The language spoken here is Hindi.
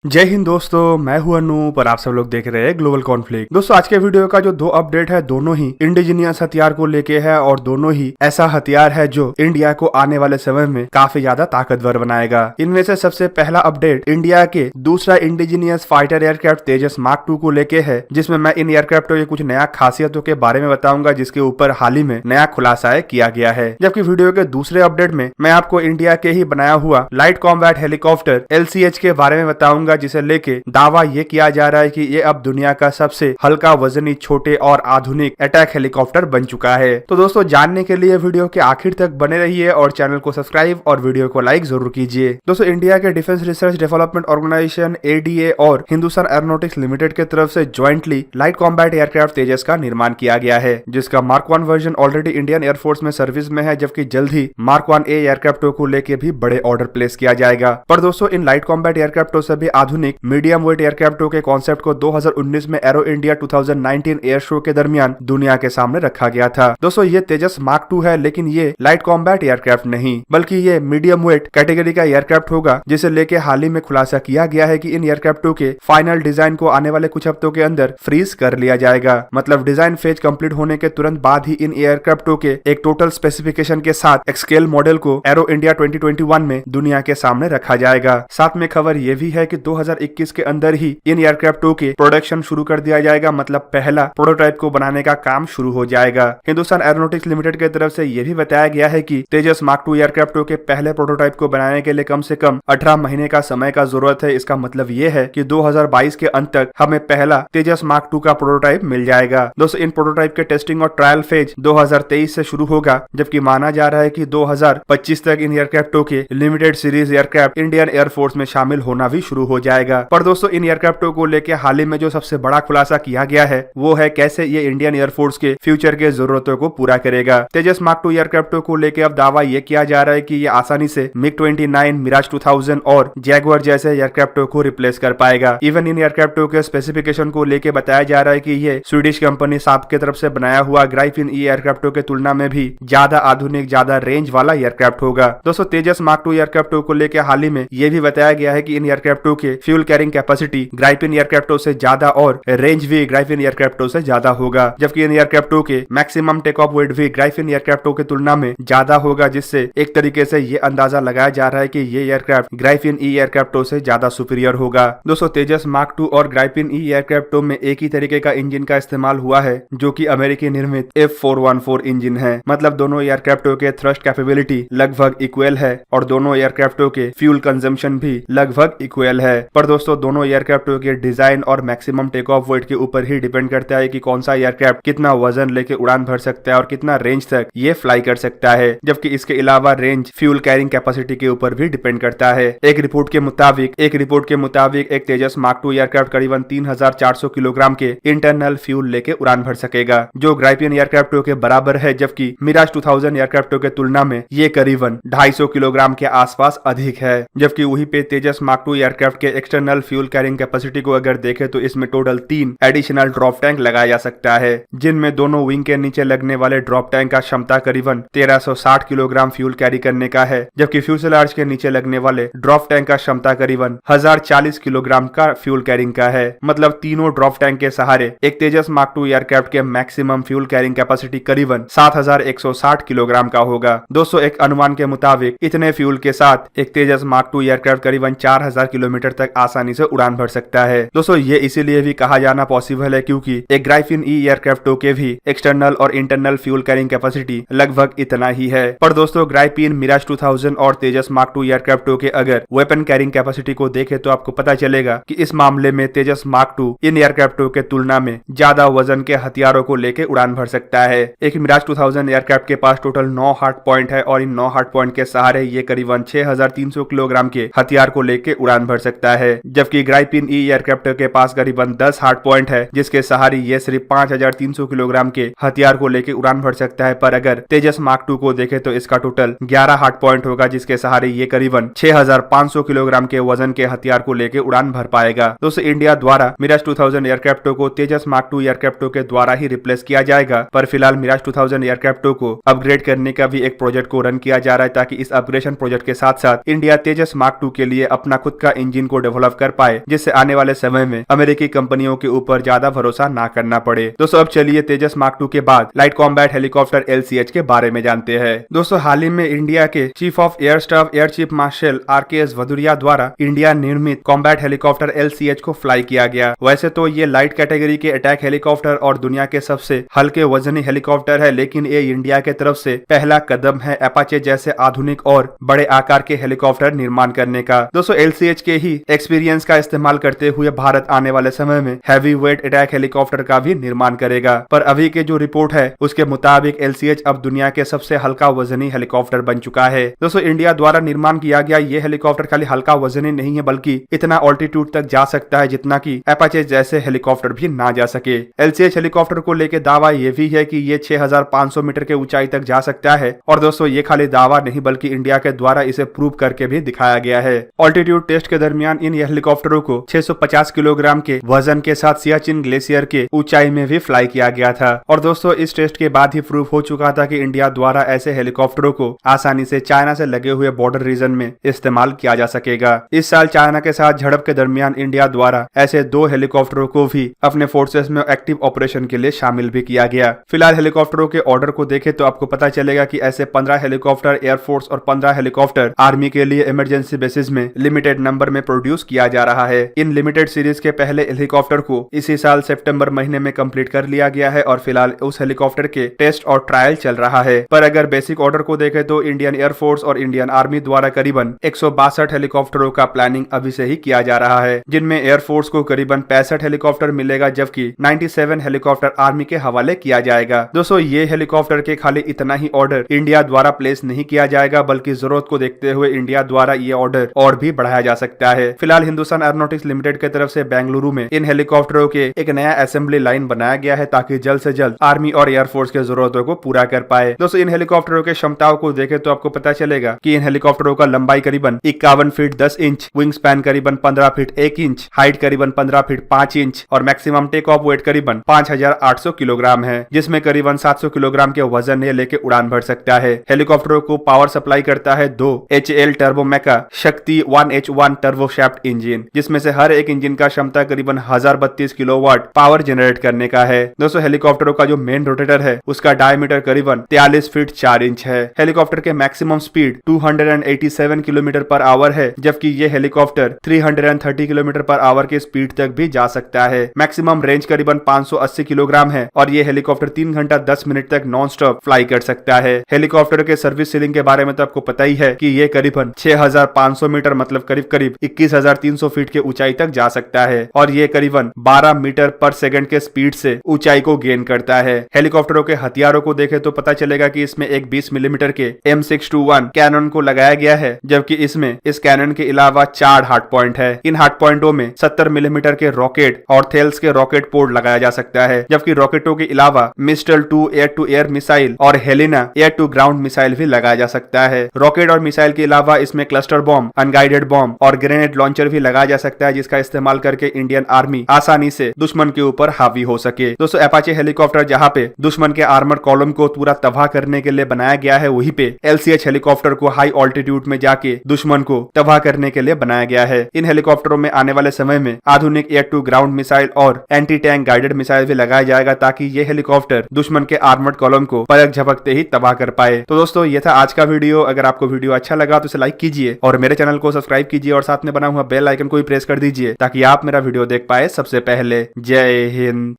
जय हिंद दोस्तों, मैं हूं अनूप और आप सब लोग देख रहे हैं ग्लोबल कॉन्फ्लिक्ट। दोस्तों आज के वीडियो का जो दो अपडेट है दोनों ही इंडिजिनियस हथियार को लेके है और दोनों ही ऐसा हथियार है जो इंडिया को आने वाले समय में काफी ज्यादा ताकतवर बनाएगा। इनमें से सबसे पहला अपडेट इंडिया के दूसरा इंडिजिनियस फाइटर एयरक्राफ्ट तेजस मार्क 2 को लेके है, जिसमें मैं इन एयरक्राफ्टों की कुछ नया खासियतों के बारे में बताऊंगा जिसके ऊपर हाल ही में नया खुलासा किया गया है। जबकि वीडियो के दूसरे अपडेट में मैं आपको इंडिया के ही बनाया हुआ लाइट कॉम्बैट हेलीकॉप्टर LCH के बारे में बताऊंगा, जिसे लेके दावा ये किया जा रहा है कि ये अब दुनिया का सबसे हल्का वजनी छोटे और आधुनिक अटैक हेलीकॉप्टर बन चुका है। तो दोस्तों जानने के लिए वीडियो के आखिर तक बने रहिए और चैनल को सब्सक्राइब और वीडियो को लाइक जरूर कीजिए। दोस्तों इंडिया के defence research development organisation ADA और हिंदुस्तान एरोनॉटिक्स लिमिटेड के तरफ से jointly light combat aircraft Tejas का निर्माण किया गया है, जिसका mark 1 version already Indian air force में सर्विस में है, जबकि जल्द ही मार्क 1A एयरक्राफ्टों को लेके भी बड़े ऑर्डर प्लेस किया जाएगा। पर दोस्तों इन लाइट कॉम्बैट एयरक्राफ्टों से भी आधुनिक मीडियम वेट एयरक्राफ्टों के कॉन्सेप्ट को 2019 में एरो इंडिया 2019 एयर शो के दरमियान दुनिया के सामने रखा गया था। दोस्तों ये तेजस मार्क 2 है, लेकिन ये लाइट कॉम्बैट एयरक्राफ्ट नहीं बल्कि ये मीडियम वेट कैटेगरी का एयरक्राफ्ट होगा, जिसे लेके हाल ही में खुलासा किया गया है कि इन एयरक्राफ्टों के फाइनल डिजाइन को आने वाले कुछ हफ्तों के अंदर फ्रीज कर लिया जाएगा। मतलब डिजाइन फेज कंप्लीट होने के तुरंत बाद ही इन एयरक्राफ्टों के एक टोटल स्पेसिफिकेशन के साथ एक स्केल मॉडल को एरो इंडिया 2021 में दुनिया के सामने रखा जाएगा। साथ में खबर ये भी है कि 2021 के अंदर ही इन एयरक्राफ्टों के प्रोडक्शन शुरू कर दिया जाएगा। मतलब पहला प्रोटोटाइप को बनाने का काम शुरू हो जाएगा। हिंदुस्तान एरोनॉटिक्स लिमिटेड की तरफ से यह भी बताया गया है कि तेजस मार्क 2 एयरक्राफ्टों के पहले प्रोटोटाइप को बनाने के लिए कम से कम 18 महीने का समय का जरूरत है। इसका मतलब ये है कि 2022 के अंत तक हमें पहला तेजस मार्क 2 का प्रोटोटाइप मिल जाएगा। दोस्तों इन प्रोटोटाइप के टेस्टिंग और ट्रायल फेज 2023 से शुरू होगा, जबकि माना जा रहा है कि 2025 तक इन एयरक्राफ्टों के limited series aircraft Indian air force में शामिल होना भी शुरू हो जाएगा। पर दोस्तों इन एयरक्राफ्टों को लेकर हाल ही में जो सबसे बड़ा खुलासा किया गया है वो है कैसे ये इंडियन एयरफोर्स के फ्यूचर के जरूरतों को पूरा करेगा। तेजस मार्क 2 एयरक्राफ्टों को लेकर अब दावा ये किया जा रहा है कि ये आसानी से MiG-29, मिराज 2000 और जैगुआर जैसे एयरक्राफ्टों को रिप्लेस कर पाएगा। इवन इन एयरक्राफ्टों के स्पेसिफिकेशन को लेकर बताया जा रहा है कि ये स्वीडिश कंपनी साप की तरफ से बनाया हुआ ग्राइफिन E एयरक्राफ्टों के तुलना में भी ज्यादा आधुनिक, ज्यादा रेंज वाला एयरक्राफ्ट होगा। दोस्तों तेजस मार्क 2 एयरक्राफ्टों को लेकर हाल ही में यह भी बताया गया है कि इन एयरक्राफ्टों के फ्यूल कैरिंग कैपेसिटी ग्राइफिन एयरक्राफ्टों से ज्यादा और रेंज भी ग्राइफिन एयरक्राफ्टों से ज्यादा होगा, जबकि इन एयरक्राफ्टों के मैक्सिमम टेक ऑफ वेट भी ग्राइफिन एयरक्राफ्टों की तुलना में ज्यादा होगा, जिससे एक तरीके से ये अंदाजा लगाया जा रहा है कि ये एयरक्राफ्ट ग्राइफिन E एयरक्राफ्टों से ज्यादा सुपीरियर होगा। दोस्तों तेजस मार्क 2 और ग्राइफिन E एयरक्राफ्टों में एक ही तरीके का इंजन का इस्तेमाल हुआ है, जो कि अमेरिकी निर्मित F414 इंजन है। मतलब दोनों एयरक्राफ्टों के थ्रस्ट कैपेबिलिटी लगभग इक्वल है और दोनों एयरक्राफ्टों के फ्यूल कंजम्पशन भी लगभग इक्वल है। पर दोस्तों दोनों एयरक्राफ्टों के डिजाइन और मैक्सिमम टेक ऑफ वेट के ऊपर ही डिपेंड करता है कि कौन सा एयरक्राफ्ट कितना वजन लेके उड़ान भर सकता है और कितना रेंज तक ये फ्लाई कर सकता है। जबकि इसके अलावा रेंज फ्यूल कैरिंग कैपेसिटी के ऊपर भी डिपेंड करता है। एक रिपोर्ट के मुताबिक एक तेजस मार्क 2 एयरक्राफ्ट करीबन 3400 किलोग्राम के इंटरनल फ्यूल लेके उड़ान भर सकेगा, जो ग्राइफिन एयरक्राफ्टों के बराबर है। जबकि मिराज 2000 एयरक्राफ्टों के तुलना में ये करीबन 250 किलोग्राम के आसपास अधिक है। जबकि वहीं पे तेजस मार्क 2 एयरक्राफ्ट के एक्सटर्नल फ्यूल कैरिंग कैपेसिटी को अगर देखें तो इसमें टोटल 3 एडिशनल ड्रॉप टैंक लगाया जा सकता है, जिनमें दोनों विंग के नीचे लगने वाले ड्रॉप टैंक का क्षमता करीबन 1360 किलोग्राम फ्यूल कैरी करने का है, जबकि फ्यूसेलाज के नीचे लगने वाले ड्रॉप टैंक का क्षमता करीबन 1040 किलोग्राम का फ्यूल कैरिंग का है। मतलब तीनों ड्रॉप टैंक के सहारे एक तेजस मार्क 2 एयरक्राफ्ट के मैक्सिमम फ्यूल कैरिंग कैपेसिटी करीबन 7160 किलोग्राम का होगा। दोस्तों एक अनुमान के मुताबिक इतने फ्यूल के साथ एक तेजस मार्क 2 एयरक्राफ्ट करीबन 4000 किलोमीटर तक आसानी से उड़ान भर सकता है। दोस्तों ये इसीलिए भी कहा जाना पॉसिबल है क्योंकि एक ग्राइफिन E एयरक्राफ्टों के भी एक्सटर्नल और इंटरनल फ्यूल कैरिंग कैपेसिटी लगभग इतना ही है। पर दोस्तों ग्राइफिन, मिराज 2000 और तेजस मार्क 2 एयरक्राफ्टों के अगर वेपन कैरिंग कैपेसिटी को देखें तो आपको पता चलेगा कि इस मामले में तेजस मार्क 2 इन एयरक्राफ्टों के तुलना में ज्यादा वजन के हथियारों को लेकर उड़ान भर सकता है। एक मिराज 2000 एयरक्राफ्ट के पास टोटल 9 हार्ड पॉइंट है और इन 9 हार्ड पॉइंट के सहारे ये करीबन 6300 किलोग्राम के हथियार को लेकर उड़ान भर सकता है। जबकि ग्राइफिन E एयरक्राफ्ट के पास करीबन 10 हार्ड पॉइंट है, जिसके सहारे ये सिर्फ 5300 किलोग्राम के हथियार को लेकर उड़ान भर सकता है। पर अगर तेजस मार्क 2 को देखें तो इसका टोटल 11 हार्ड पॉइंट होगा, जिसके सहारे ये करीबन 6500 किलोग्राम के वजन के हथियार को लेकर उड़ान भर पाएगा। दोस्तों इंडिया द्वारा मिराज 2000 एयरक्राफ्टों को तेजस मार्क 2 एयरक्राफ्टों के द्वारा ही रिप्लेस किया जाएगा। पर फिलहाल मिराज 2000 एयरक्राफ्टों को अपग्रेड करने का भी एक प्रोजेक्ट को रन किया जा रहा है, ताकि इस अपग्रेडेशन प्रोजेक्ट के साथ साथ इंडिया तेजस मार्क 2 के लिए अपना खुद का इंजन को को डेवलप कर पाए, जिससे आने वाले समय में अमेरिकी कंपनियों के ऊपर ज्यादा भरोसा ना करना पड़े। दोस्तों अब चलिए तेजस मार्क 2 के बाद लाइट कॉम्बैट हेलीकॉप्टर LCH के बारे में जानते हैं। दोस्तों हाल ही में इंडिया के chief of air staff air chief marshal RKS Bhadauria द्वारा इंडिया निर्मित कॉम्बैट हेलीकॉप्टर LCH को फ्लाई किया गया। वैसे तो ये लाइट कैटेगरी के अटैक हेलीकॉप्टर और दुनिया के सबसे हल्के वजनी हेलीकॉप्टर है, लेकिन ये इंडिया के तरफ से पहला कदम है अपाचे जैसे आधुनिक और बड़े आकार के हेलीकॉप्टर निर्माण करने का। दोस्तों LCH के ही एक्सपीरियंस का इस्तेमाल करते हुए भारत आने वाले समय में हैवी वेट अटैक हेलीकॉप्टर का भी निर्माण करेगा, पर अभी के जो रिपोर्ट है उसके मुताबिक LCH अब दुनिया के सबसे हल्का वजनी हेलीकॉप्टर बन चुका है। दोस्तों इंडिया द्वारा निर्माण किया गया ये हेलीकॉप्टर खाली हल्का वजनी नहीं है, बल्कि इतना ऑल्टीट्यूड तक जा सकता है जितना कि अपाचे जैसे हेलीकॉप्टर भी ना जा सके। LCH हेलीकॉप्टर को लेकर दावा ये भी है कि ये 6500 मीटर के ऊंचाई तक जा सकता है, और दोस्तों ये खाली दावा नहीं बल्कि इंडिया के द्वारा इसे प्रूव करके भी दिखाया गया है। ऑल्टीट्यूड टेस्ट के दरमियान इन हेलीकॉप्टरों को 650 किलोग्राम के वजन के साथ सियाचिन ग्लेशियर के ऊंचाई में भी फ्लाई किया गया था, और दोस्तों इस टेस्ट के बाद ही प्रूव हो चुका था कि इंडिया द्वारा ऐसे हेलीकॉप्टरों को आसानी से चाइना से लगे हुए बॉर्डर रीजन में इस्तेमाल किया जा सकेगा। इस साल चाइना के साथ झड़प के दरमियान इंडिया द्वारा ऐसे 2 हेलीकॉप्टरों को भी अपने फोर्सेस में एक्टिव ऑपरेशन के लिए शामिल भी किया गया। फिलहाल हेलीकॉप्टरों के ऑर्डर को देखें तो आपको पता चलेगा कि ऐसे 15 हेलीकॉप्टर एयरफोर्स और 15 हेलीकॉप्टर आर्मी के लिए इमरजेंसी बेसिस में लिमिटेड नंबर में प्रोड्यूस किया जा रहा है। इन लिमिटेड सीरीज के पहले हेलीकॉप्टर को इसी साल सितंबर महीने में कंप्लीट कर लिया गया है, और फिलहाल उस हेलीकॉप्टर के टेस्ट और ट्रायल चल रहा है। पर अगर बेसिक ऑर्डर को देखें तो इंडियन एयरफोर्स और इंडियन आर्मी द्वारा करीबन 162 हेलीकॉप्टरों का प्लानिंग अभी से ही किया जा रहा है, जिनमें एयरफोर्स को करीबन 65 हेलीकॉप्टर मिलेगा, जबकि 97 हेलीकॉप्टर आर्मी के हवाले किया जाएगा। दोस्तों ये हेलीकॉप्टर के खाली इतना ही ऑर्डर इंडिया द्वारा प्लेस नहीं किया जाएगा, बल्कि जरूरत को देखते हुए इंडिया द्वारा ये ऑर्डर और भी बढ़ाया जा सकता है। फिलहाल हिंदुस्तान एरोनॉटिक्स लिमिटेड की तरफ से बेंगलुरु में इन हेलीकॉप्टरों के एक नया असेंबली लाइन बनाया गया है, ताकि जल्द से जल्द आर्मी और एयरफोर्स के जरूरतों को पूरा कर पाए। दोस्तों इन हेलीकॉप्टरों के क्षमताओं को देखें तो आपको पता चलेगा कि इन हेलीकॉप्टरों का लंबाई करीबन 51 फीट 10 इंच, विंग स्पैन करीबन 15 फीट 1 इंच, हाइट करीबन 15 फीट 5 इंच और मैक्सिमम टेक ऑफ वेट करीबन 5800 किलोग्राम है, जिसमें करीबन 700 किलोग्राम के वजन ये लेके उड़ान भर सकता है। हेलीकॉप्टरों को पावर सप्लाई करता है 2 HL टर्बोमेका शक्ति 1H1 टर्बोशैफ्ट इंजन, जिसमें से हर एक इंजन का क्षमता करीबन 1032 किलोवाट पावर जनरेट करने का है। दोस्तों हेलीकॉप्टरों का जो मेन रोटेटर है उसका डायमीटर करीबन 43 फीट 4 इंच है। हेलीकॉप्टर के maximum speed 287 kilometre per hour है, जबकि ये हेलीकॉप्टर 330 किलोमीटर पर आवर की स्पीड तक भी जा सकता है। मैक्सिमम रेंज करीबन 580 किलोग्राम है, और ये हेलीकॉप्टर 3 घंटा 10 मिनट तक नॉन स्टॉप फ्लाई कर सकता है। हेलीकॉप्टर के सर्विस सीलिंग के बारे में तो आपको पता ही है कि ये करीबन 6500 मीटर मतलब करीब 21300 फीट के ऊंचाई तक जा सकता है, और ये करीबन 12 मीटर पर सेकंड के स्पीड से ऊंचाई को गेन करता है। हेलीकॉप्टरों के हथियारों को देखें तो पता चलेगा कि इसमें एक 20 मिलीमीटर के M621 कैनन को लगाया गया है, जबकि इसमें इस कैनन के अलावा 4 हार्ड पॉइंट है। इन हार्ड पॉइंटों में 70 मिलीमीटर के रॉकेट और थेल्स के रॉकेट पोर्ट लगाया जा सकता है, जबकि रॉकेटों के अलावा मिस्टल 2 एयर टू एयर मिसाइल और Helina air to ground missile भी लगाया जा सकता है। रॉकेट और मिसाइल के अलावा इसमें क्लस्टर बॉम्ब, अनगाइडेड बॉम्ब और ग्रेनेड लॉन्चर भी लगाया जा सकता है, जिसका इस्तेमाल करके इंडियन आर्मी आसानी से दुश्मन के ऊपर हावी हो सके। दोस्तों अपाचे हेलीकॉप्टर जहां पे दुश्मन के आर्मर कॉलम को पूरा तबाह करने के लिए बनाया गया है, वहीं पे LCH हेलीकॉप्टर को हाई ऑल्टीट्यूड में जाके दुश्मन को तबाह करने के लिए बनाया गया है। इन हेलीकॉप्टरों में आने वाले समय में आधुनिक एयर टू ग्राउंड मिसाइल और एंटी टैंक गाइडेड मिसाइल भी लगाया जाएगा, ताकि ये हेलीकॉप्टर दुश्मन के आर्मर्ड कॉलम को पलक झपकते ही तबाह कर पाए। तो दोस्तों ये था आज का वीडियो। अगर आपको वीडियो अच्छा लगा तो इसे लाइक कीजिए और मेरे चैनल को सब्सक्राइब कीजिए और साथ में बना हुआ बेल आइकन को भी प्रेस कर दीजिए, ताकि आप मेरा वीडियो देख पाए सबसे पहले। जय हिंद।